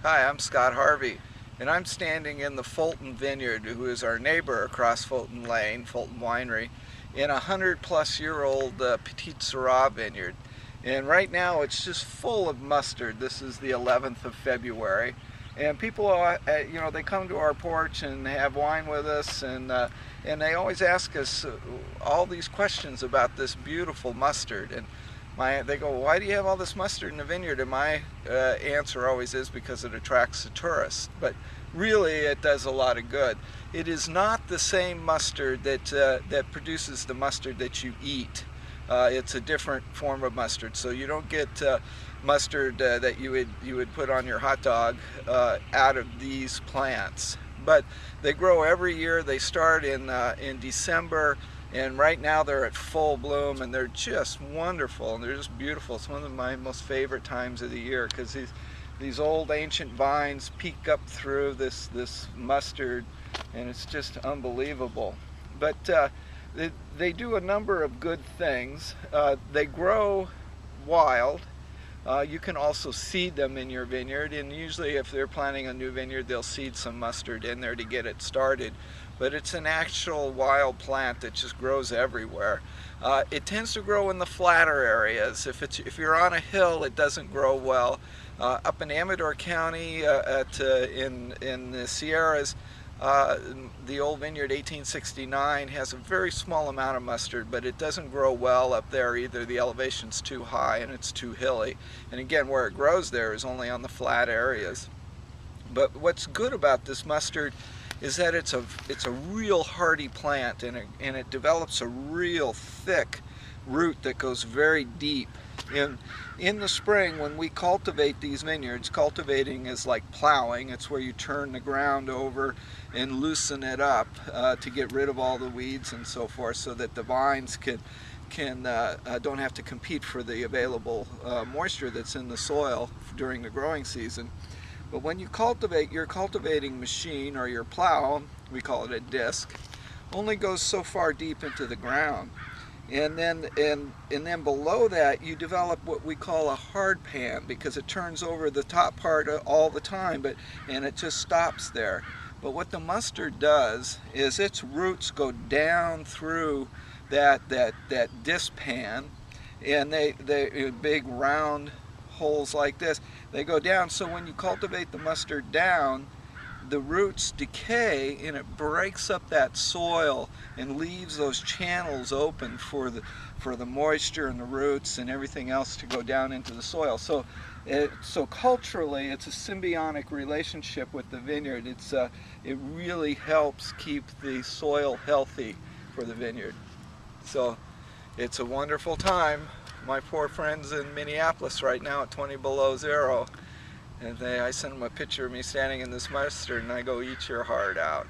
Hi, I'm Scott Harvey, and I'm standing in the Fulton Vineyard, who is our neighbor across Fulton Lane, Fulton Winery, in a 100-plus-year-old Petite Syrah vineyard. And right now it's just full of mustard. This is the 11th of February. And people, they come to our porch and have wine with us, and they always ask us all these questions about this beautiful mustard. And they go, why do you have all this mustard in the vineyard? And my answer always is because it attracts the tourists. But really, it does a lot of good. It is not the same mustard that produces the mustard that you eat. It's a different form of mustard. So you don't get mustard that you would put on your hot dog out of these plants. But they grow every year. They start in December. And right now they're at full bloom, and they're just wonderful, and they're just beautiful. It's one of my most favorite times of the year because these old ancient vines peek up through this mustard, and it's just unbelievable. But they do a number of good things. They grow wild. You can also seed them in your vineyard, and usually if they're planting a new vineyard, they'll seed some mustard in there to get it started. But it's an actual wild plant that just grows everywhere. It tends to grow in the flatter areas. If you're on a hill, it doesn't grow well. Up in Amador County, in the Sierras, the old vineyard 1869 has a very small amount of mustard, but it doesn't grow well up there either. The elevation's too high and it's too hilly. And again, where it grows there is only on the flat areas. But what's good about this mustard is that it's a real hardy plant, and it develops a real thick root that goes very deep. In the spring, when we cultivate these vineyards, cultivating is like plowing. It's where you turn the ground over and loosen it up to get rid of all the weeds and so forth, so that the vines don't have to compete for the available moisture that's in the soil during the growing season. But when you cultivate, your cultivating machine or your plow, we call it a disc, only goes so far deep into the ground. And then below that you develop what we call a hard pan, because it turns over the top part all the time, and it just stops there. But what the mustard does is its roots go down through that disc pan, and they big round holes like this. They go down, so when you cultivate the mustard down, the roots decay and it breaks up that soil and leaves those channels open for the moisture and the roots and everything else to go down into the soil. So culturally, it's a symbiotic relationship with the vineyard. It really helps keep the soil healthy for the vineyard. So it's a wonderful time. My poor friends in Minneapolis right now at 20 below zero, and I send them a picture of me standing in this mustard, and I go, eat your heart out.